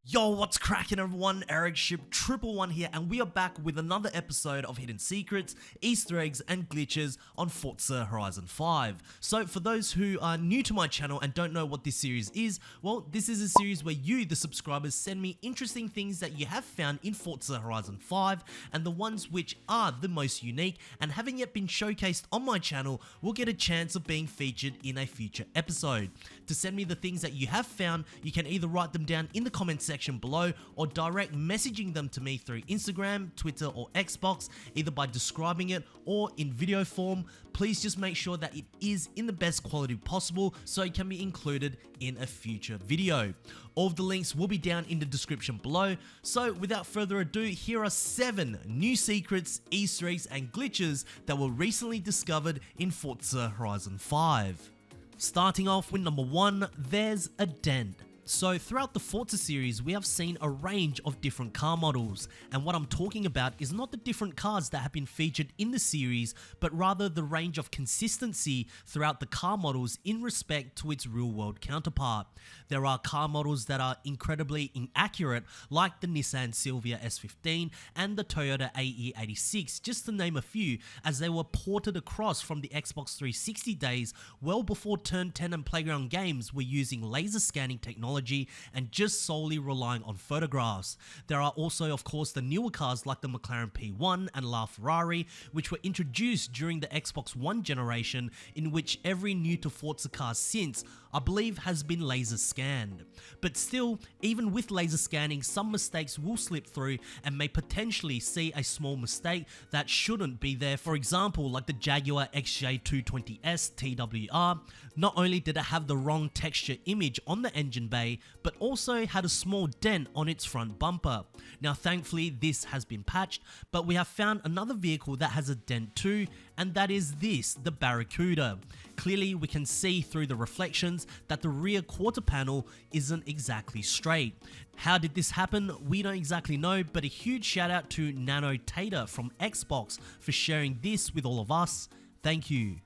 Yo, what's cracking everyone? Ericship 111 here, and we are back with another episode of Hidden Secrets, Easter eggs, and glitches on Forza Horizon 5. So for those who are new to my channel and don't know what this series is, well, this is a series where you, the subscribers, send me interesting things that you have found in Forza Horizon 5, and the ones which are the most unique and haven't yet been showcased on my channel will get a chance of being featured in a future episode. To send me the things that you have found, you can either write them down in the comment section below or direct messaging them to me through Instagram, Twitter, or Xbox, either by describing it or in video form. Please just make sure that it is in the best quality possible so it can be included in a future video. All of the links will be down in the description below. So without further ado, here are 7 new secrets, Easter eggs, and glitches that were recently discovered in Forza Horizon 5. Starting off with number 1, there's a dent. So throughout the Forza series, we have seen a range of different car models, and what I'm talking about is not the different cars that have been featured in the series, but rather the range of consistency throughout the car models in respect to its real-world counterpart. There are car models that are incredibly inaccurate, like the Nissan Silvia S15 and the Toyota AE86, just to name a few, as they were ported across from the Xbox 360 days well before Turn 10 and Playground Games were using laser scanning technology and just solely relying on photographs. There are also, of course, the newer cars like the McLaren P1 and LaFerrari, which were introduced during the Xbox One generation, in which every new to Forza car since, I believe, has been laser scanned. But still, even with laser scanning, some mistakes will slip through and may potentially see a small mistake that shouldn't be there. For example, like the Jaguar XJ220S TWR, not only did it have the wrong texture image on the engine bay, but also had a small dent on its front bumper. Now thankfully this has been patched, but we have found another vehicle that has a dent too, and that is this, the Barracuda. Clearly we can see through the reflections that the rear quarter panel isn't exactly straight. How did this happen? We don't exactly know, but a huge shout out to Nano Tater from Xbox for sharing this with all of us. Thank you.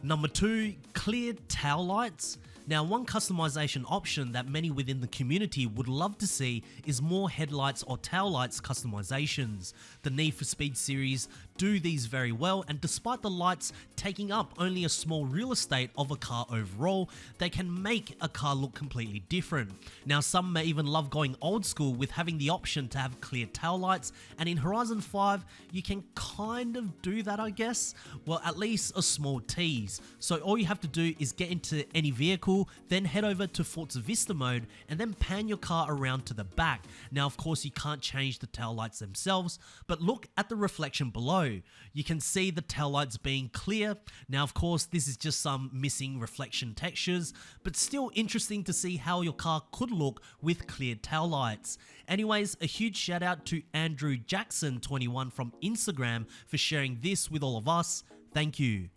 Number 2, clear tail lights. Now, one customization option that many within the community would love to see is more headlights or taillights customizations. The Need for Speed series do these very well, and despite the lights taking up only a small real estate of a car overall, they can make a car look completely different. Now, some may even love going old school with having the option to have clear taillights, and in Horizon 5, you can kind of do that, I guess. Well, at least a small tease. So all you have to do is get into any vehicle, then head over to Forza Vista mode and then pan your car around to the back. Now of course you can't change the taillights themselves, but look at the reflection below. You can see the taillights being clear. Now of course this is just some missing reflection textures, but still interesting to see how your car could look with clear taillights. Anyways, a huge shout out to Andrew Jackson 21 from Instagram for sharing this with all of us. Thank you.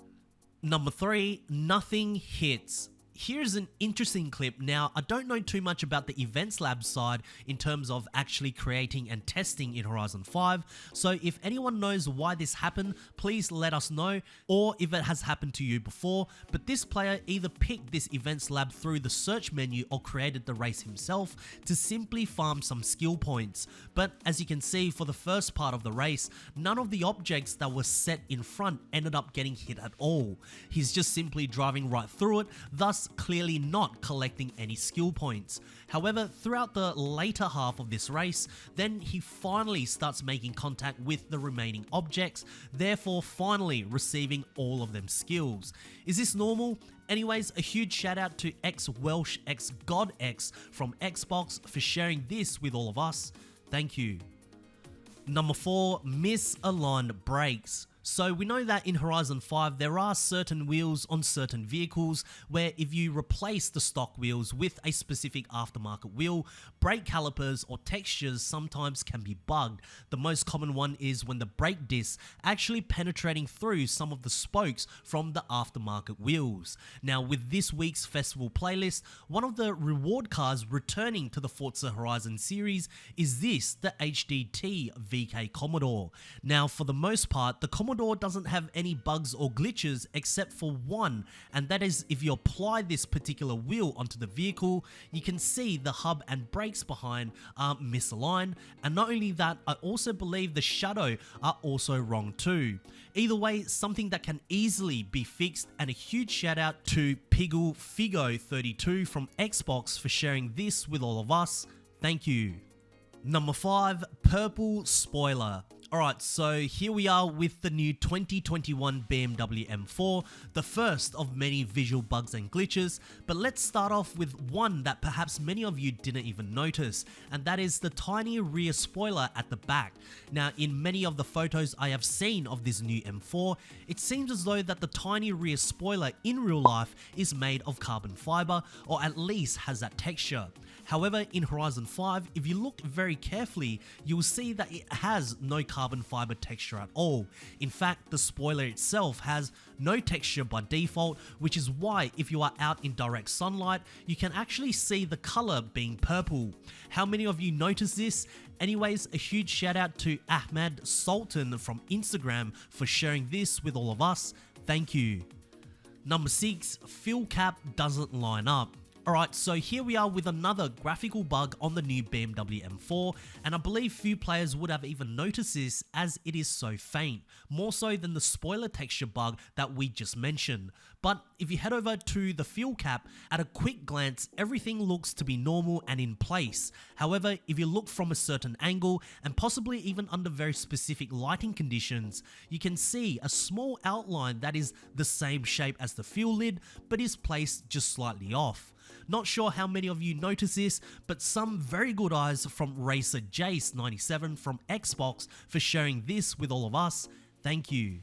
Number 3, nothing hits. Here's an interesting clip. Now, I don't know too much about the Events Lab side in terms of actually creating and testing in Horizon 5, so if anyone knows why this happened, please let us know, or if it has happened to you before. But this player either picked this Events Lab through the search menu or created the race himself to simply farm some skill points. But as you can see, for the first part of the race, none of the objects that were set in front ended up getting hit at all. He's just simply driving right through it, thus clearly not collecting any skill points. However, throughout the later half of this race, then he finally starts making contact with the remaining objects, therefore finally receiving all of them skills. Is this normal? Anyways, a huge shout out to Welsh God X from Xbox for sharing this with all of us. Thank you. Number 4, Misselan Breaks. So we know that in Horizon 5 there are certain wheels on certain vehicles where if you replace the stock wheels with a specific aftermarket wheel, brake calipers or textures sometimes can be bugged. The most common one is when the brake discs actually penetrating through some of the spokes from the aftermarket wheels. Now with this week's festival playlist, one of the reward cars returning to the Forza Horizon series is this, the HDT VK Commodore. Now for the most part, the Commodore Commodore doesn't have any bugs or glitches except for one, and that is if you apply this particular wheel onto the vehicle, you can see the hub and brakes behind are misaligned, and not only that, I also believe the shadow are also wrong too. Either way, something that can easily be fixed, and a huge shout out to Piggle Figo 32 from Xbox for sharing this with all of us. Thank you. Number 5, purple spoiler. Alright, so here we are with the new 2021 BMW M4, the first of many visual bugs and glitches, but let's start off with one that perhaps many of you didn't even notice, and that is the tiny rear spoiler at the back. Now, in many of the photos I have seen of this new M4, it seems as though that the tiny rear spoiler in real life is made of carbon fiber, or at least has that texture. However, in Horizon 5, if you look very carefully, you'll see that it has no carbon fiber texture at all. In fact, the spoiler itself has no texture by default, which is why if you are out in direct sunlight, you can actually see the color being purple. How many of you noticed this? Anyways, a huge shout out to Ahmad Sultan from Instagram for sharing this with all of us. Thank you. Number 6, fuel cap doesn't line up. Alright, so here we are with another graphical bug on the new BMW M4, and I believe few players would have even noticed this as it is so faint, more so than the spoiler texture bug that we just mentioned. But if you head over to the fuel cap, at a quick glance, everything looks to be normal and in place. However, if you look from a certain angle, and possibly even under very specific lighting conditions, you can see a small outline that is the same shape as the fuel lid, but is placed just slightly off. Not sure how many of you notice this, but some very good eyes from Racer Jace97 from Xbox for sharing this with all of us. Thank you.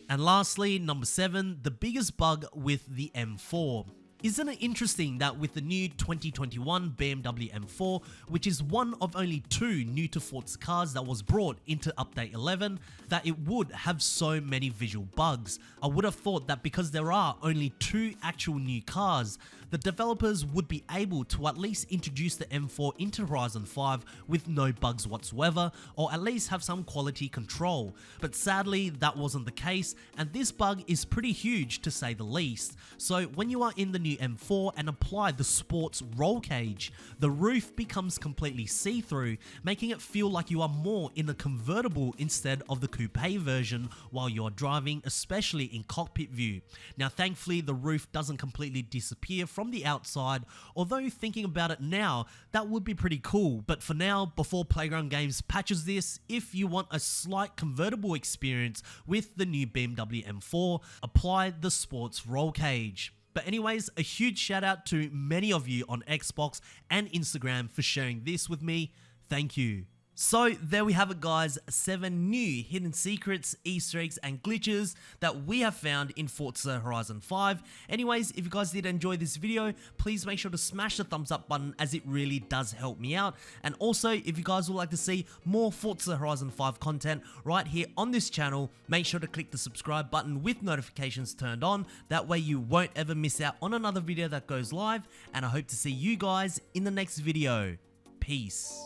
And lastly, number 7, the biggest bug with the M4. Isn't it interesting that with the new 2021 BMW M4, which is one of only 2 new to Forza cars that was brought into update 11, that it would have so many visual bugs? I would have thought that because there are only 2 actual new cars, the developers would be able to at least introduce the M4 into Horizon 5 with no bugs whatsoever, or at least have some quality control. But sadly, that wasn't the case, and this bug is pretty huge to say the least. So when you are in the new M4 and apply the sports roll cage, the roof becomes completely see-through, making it feel like you are more in a convertible instead of the coupe version while you're driving, especially in cockpit view. Now thankfully the roof doesn't completely disappear from the outside, although thinking about it now, that would be pretty cool. But for now, before Playground Games patches this, if you want a slight convertible experience with the new BMW M4, apply the sports roll cage. But anyways, a huge shout out to many of you on Xbox and Instagram for sharing this with me. Thank you. So there we have it guys, 7 new hidden secrets, Easter eggs and glitches that we have found in Forza Horizon 5. Anyways, if you guys did enjoy this video, please make sure to smash the thumbs up button as it really does help me out. And also, if you guys would like to see more Forza Horizon 5 content right here on this channel, make sure to click the subscribe button with notifications turned on. That way you won't ever miss out on another video that goes live, and I hope to see you guys in the next video. Peace.